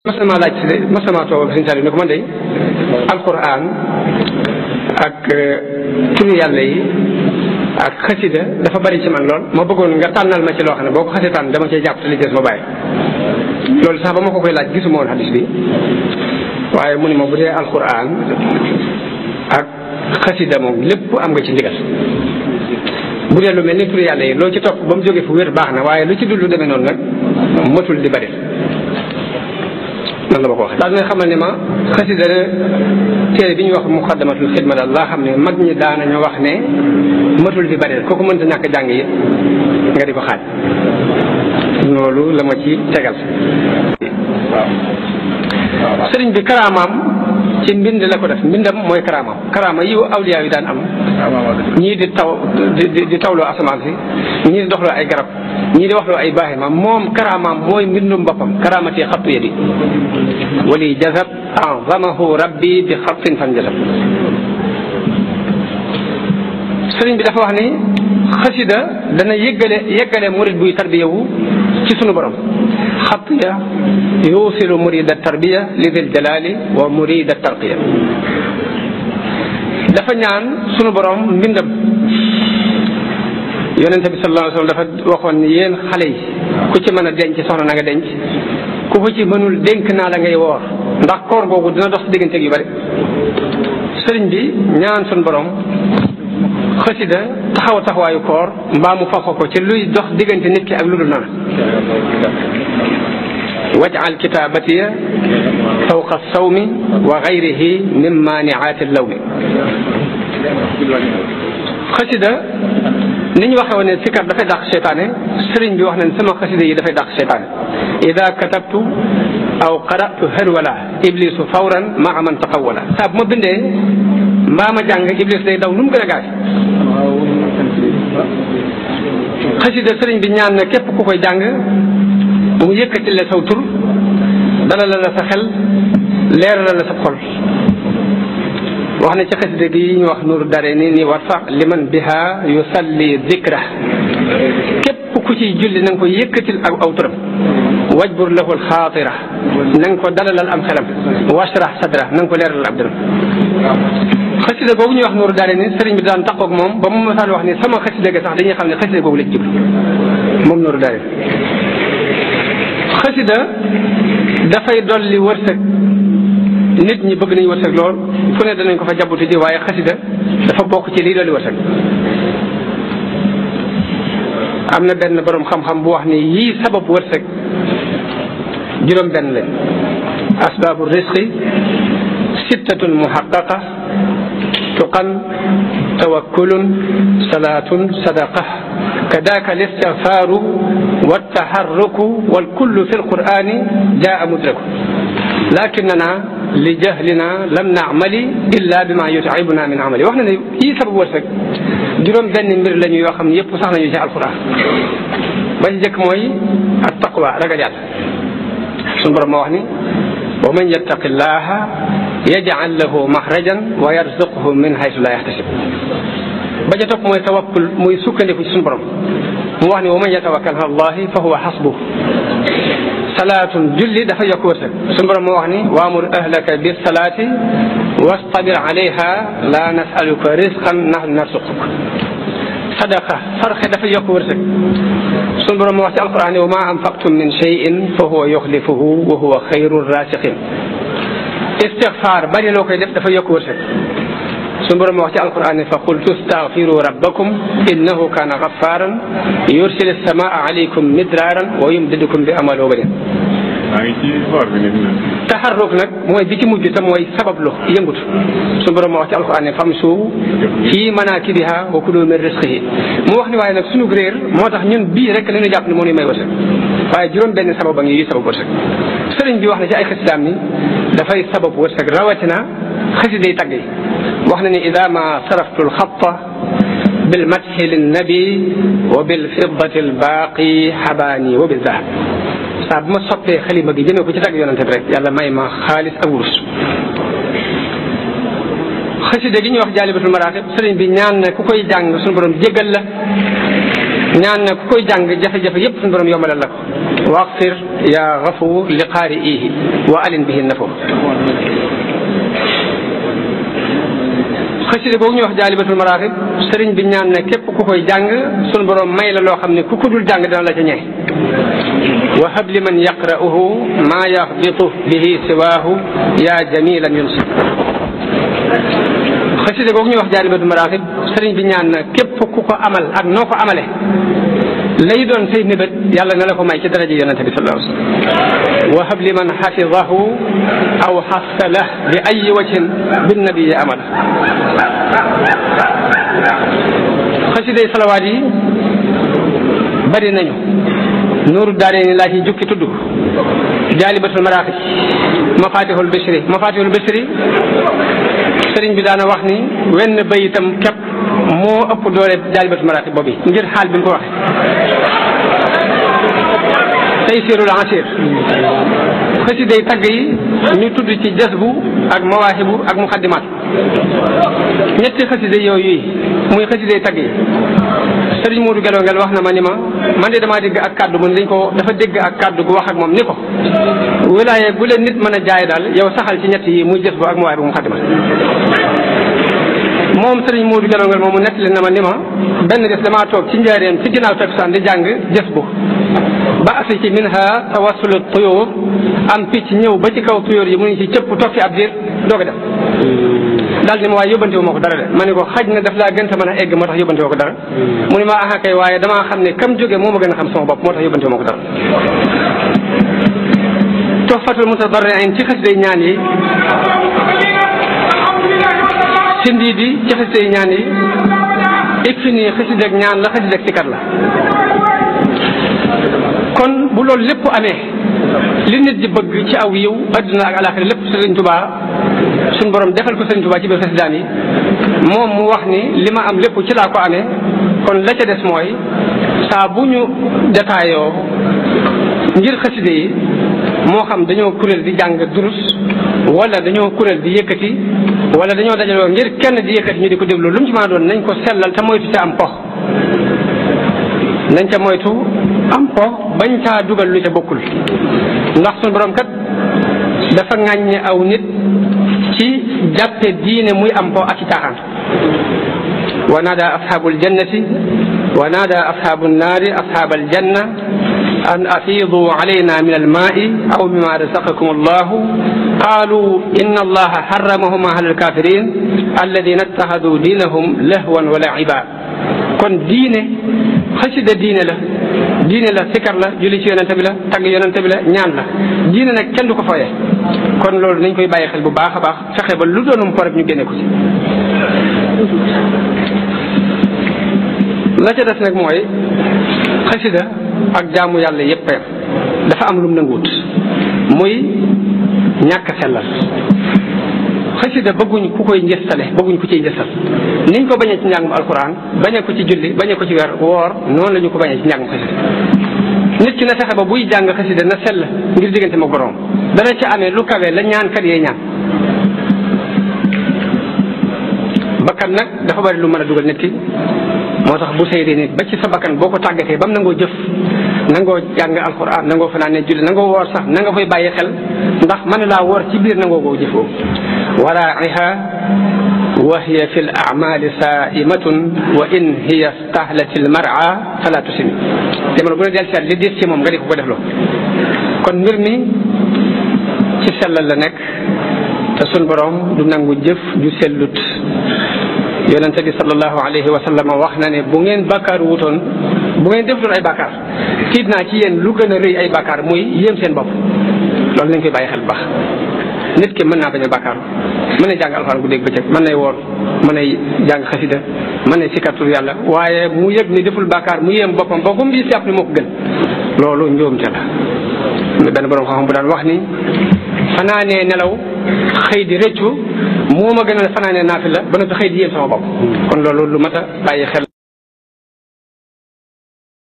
masama laaj masama toog ak sëñ Saliou ne ko man de alquran ak turu yàlla yi ak xasida dafa bari ci man lool ma bëggoon nga tànnal ma ci loo xam ne boo ko xasee tànn dama cee jàpp te li des ma bàyyi loolu sax ba ma ko koy laaj gisuma woon hadis bi waaye mu ne ma bu dee alquran ak xasida moom lépp am nga ci ndigal bu dee lu mel ni turu yàlla yi loo ci topp ba mu jógee fu wér baax na waaye lu ci dul lu demee noonu nag matul di bari nan la ma ko waxee daal dina xamal ne ma xasida téere bi ñuy wax muqaddamatul xidma daal laa xam ne mag ñi daanañu wax ne matul di bari kooku mënta ñàkk jàng it nga di ko xaaj loolu la ma ci tegal sëriñ bi karaamaam ci mbind la ko def mbindam mooy karaamaam karaama yi awliya yi daan am ñii di taw di tawloo asamaan si ñii di doxloo ay garab ñii di waxloo ay baaxima moom karaamaam mooy mbindum boppam karaamati xattu yadi wali jazab azamahu rabbi bi xattin fan jazab sëriñ bi dafa wax ni xasida dana yeggale murid buy tarbiyawu ci sunu borom xatiya yuusilu murida tarbiya li dil jalali wa murida tarqiya dafa ñaan sunu borom mbindam yonente bi sallallahu alayhi wa sallam dafa waxoon ni yéen xale yi ku ci mën a denc soxna na nga denc ku ko ci mënul dénk naa la ngay woor ndax koor googu dina dox digganteeg yu bari sëriñ bi ñaan sunu borom xasida taxawaayu koor mbaa mu faxo ko ci luy dox diggante nit ki ak lu dul noonu waj'al kitaabatiya fawqa sawmi wa gayrihi min maaniaati lawmi xasida ni ñu waxee woon ne sikar dafay dàq seytaane sëriñ bi wax nañ sama xasida yi dafay dàq seytaane ida katabtu aw qara'tu harwala iblisu fawran maa man taqawwala saa bu ma bindee mbaa ma jàng iblis day daw nu mu gën a gaay xasida sëriñ bi ñaan na képp ku koy jàng mu yëkkati la saw tur dalal la sa xel leeral la sa xol wax na ci xasida gi ñu wax nuuru dare ni warfa liman biha yusalli dikra képp ku ciy julli na nga ko yëkkatil ak aw turam wajbur lahu alxaatira na nga ko dalalal am xelam washrah sadra na nga ko leeralal ab dëram xasida googu ñuy wax nuuru dare ni sëriñ bi daan taqoog moom ba mu masaan wax ni sama xasida ga sax dañuy xam ne xasida googu la ci jublu moom nuuru dare xasida dafay dolli wërsëg nit ñi bëgg nañu wërsëg lool fu ne danañ ko fa jabuti ji waaye xasida dafa bokk ci lii dolli wërsëg am na benn borom xam-xam bu wax ni yii sabab wërsëg juróom benn lañ asbaabu risqi sittatun muhaqqaqa tuqan tawakkulun salaatun sadaqa kadaka listigfaaru waltaharruku walkullu fi lqur'ani jaa mudraku lakinana li jahlina lam naamali illa bima yut'ibuna min amali wax na ne yii sababu wërsëg juróom benn mbir lañu yoo xam ne yëpp sax nañu ci alquran ba ci jëkk mooy at taqwa ragal yàlla suñu borom moo wax ni wa man yattaqi llaha yaj'al lahu maxrajan wa yarzuqhu min haythu la yaxtasib ba ca topp mooy tawakkul muy sukkandiku ci suñu borom mu wax ni wa man yatawakkal ala allahi fa huwa xasbuh salaatun julli dafa yokk wërsëg suñu borom moo wax ni waamur ahlaka bis salaati wastabir alayha la nasaluka risqan nahnu narsuquk sadaqa sarxe dafa yokk wërsëg suñu borom moo wax ci alquran ni wa ma anfaqtum min cheyin fa huwa yuxlifuhu wa huwa xayru rasiqin istigfaar bari loo koy def dafa yokk wërsëg suñu borom wax ci alquran fa qultu astaghfiru rabbakum innahu kana gaffaran yursil as-samaa alaykum midraran wa yumdidukum bi amwalin wa banin taxarruk nag mooy bi ci mujj te mooy sabablu yëngut suñu borom wax ci alquran famshu fi manakibiha wa kulu min rizqihi mu wax ni waaye nag suñu réer moo tax ñun bii rek la ñu jàpp ne moo ñuy may wërsëg waaye juróom benn sabab a ngi yi sabab wërsëg sëriñ bi wax na ci ay xasidaam ni dafay sabab wërsëg rawatina xasiday tagg yi wax na ni ida ma saraftu alxatta bilmadxi linnabi wa bilfiddati albaaqi xabaani wa bizahab saa bu ma soppee xalima gi jëmee ko ci tagg yonante bi rek yàlla may ma xaalis ak wurus xasida gi ñuy wax jaalibatul maraaxib sëriñ bi ñaan na ku koy jàng suñu borom jéggal la ñaan na ku koy jàng jafe-jafe yépp suñu borom yombalal la ko waqfir yaa gafuur li qaari'ihi wa alin bihi nafo. xasida googu ñuy wax jaalibatul maraaxib sëriñ bi ñaan ne képp ku koy jàng sunu borom may la loo xam ne ku ko dul jàng dana la ca ñee. wa hab li man yaqra'uhu maa yaxbitu bihi siwaahu yaa jamilan yunsi. xasida googu ñuy wax jaalibatul maraaxib sëriñ bi ñaan na képp ku ko amal ak noo ko amale lay doon say nébét yàlla na la ko may ci daraja yonente bi sallallahu alayhi wa sallam. wa hab li man xafidahu aw xasalah bi ay wajhin bin nabiyi amala. xasiday salawaat yi bari nañu. nuuru daarayni laa ci jukki tudd jaalibatul maraaxib mafatihul bishri sëriñ bi daana wax ni wenn bayitam képp moo ëpp doole jaalibatul maraaxib boobu ngir xaal bi mu ko waxee. taysirul asir xasiday tagg yi ñu tudd ci jasbu ak mawaahibu ak muqaddimaat ñetti xasida yooyu muy xasiday tagg yi sëriñ Modou Gelo Ngel wax na ma ni ma man de damaa dégg ak kàddu mu ne dafa dégg ak kàddu gu wax ak moom ni ko wilaaye bu leen nit mën a jaay daal yow saxal ci ñett yi muy jasbu ak mawaahibu muqaddimaat. moom sëriñ Modou Gelo Ngel moom mu nettali na ma ni ma benn des damaa toog ci njaareem ci ginnaaw takkusaan di jàng jasbu ba asi ci minha tawassulu tuyóor am picc ñëw ba ci kaw tuyóor yi mu ngi ci cëpp toog fi ab diir doog a def daal ni ma waaye yóbbante wu ma ko dara de ma ne ko xaj na daf laa gën a mën a egg moo tax yóbbante woo ko dara mu ne ma aha kay waaye damaa xam ne kam jóge moo ma gën a xam sama bopp moo tax yóbbante wu ma ko dara. Tuhfatul Mutadarri'in ci xasiday ñaan yi sindi di ci xasiday ñaan yi Ikfini xasidak ñaan la xasidak sikar la. kon bu loolu lépp amee li nit di bëgg ci aw yiw adduna ak alaxira lépp Sëriñ Tuubaa suñ borom defal ko Sëriñ Tuubaa ci biir xasidaan yi moom mu wax ni li ma am lépp ci laa ko amee kon la ca des mooy saa bu ñu détailloo ngir xaside yi moo xam dañoo kuréel di jàng durus wala dañoo kuréel di yëkkati wala dañoo dajaloo ngir kenn di yëkkati ñu di ko déglu lu mu ci mën a doon nañ ko sellal te moytu ca am pox nañ ca moytu am po bañ caa dugal lu ca bokkul ndax suñu borom kat dafa ŋàññe aw nit ci jàppe diine muy am po ak ci caaxaan. wa naada ashaabul jannati wa naada ashaabu nnaari ashaabal janna an afiidu alayna min almaai aw mimma razaqakum allahu qaalu inna allaha harramahuma ala alkafirin alladina ittaxadu diinahum lahwan wa laiba. kon diine xasida diine la sikar la julli ci yonente bi la tagg yonente bi la ñaan la diine nag kenn du ko fooye kon loolu nañ koy bàyyi xel bu baax a baax fexe ba lu doonum po rek ñu génne ko ci. la ca des nag mooy xasida ak jaamu yàlla yépp dafa am lum nanguwut muy ñàkk sellal. xasida bëgguñ ku koy njëstale bëgguñ ku ciy njëstal niñ ko bañee ci njàngum alquran bañee ko ci julli bañee ko ci weer woor noonu la ñu ko bañee ci njàngum xasida. nit ki na fexe ba buy jàng xasida na sell ngir diggante ma borom dana ci amee lu kawe la ñaan kat yee ñaan. bakkan nag dafa bari lu mën a dugal nit ki moo tax bu seydee nit ba ci sa bakkan boo ko tàggatee ba mu nangoo jëf nangoo jàng alquran nangoo fanaane julli nangoo woor sax na nga koy bàyyi xel ndax mën laa woor ci biir nangoo koo jëfoo. waraa'iha wa hiya fi l a'maali saa'imatun wa in hiya stahlat al mar'a fala tusimi. jamono bu ne del seet li diis ci moom nga di ko defloo kon mbir mi ci sellal la nekk te sun borom du nangu jëf ju sellut. yonente bi sallallahu alayhi wa sallam wax na ne bu ngeen bàkkaar wutoon bu ngeen defutoon ay bàkkaar tiit naa ci yéen lu gën a rëy ay bàkkaar muy yéem seen bopp. loolu nañ koy bàyyi xel bu baax nit ki mën naa bañ a bàkkaar mën na jàng alxuraan gu dégg bëccëg mën nay woor mën nay jàng xasida mën nay sikkartul yàlla waaye mu yëg ni deful bàkkaar mu yéem boppam ba comme bi jàpp ni moo ko gën loolu njuumte la. benn borom xam-xam bu daan wax ni fanaanee nelaw xëy di rëccu moo ma gën a fanaanee naafila ba noppi xëy di yéem sama bopp kon loolu lu mat a bàyyi xel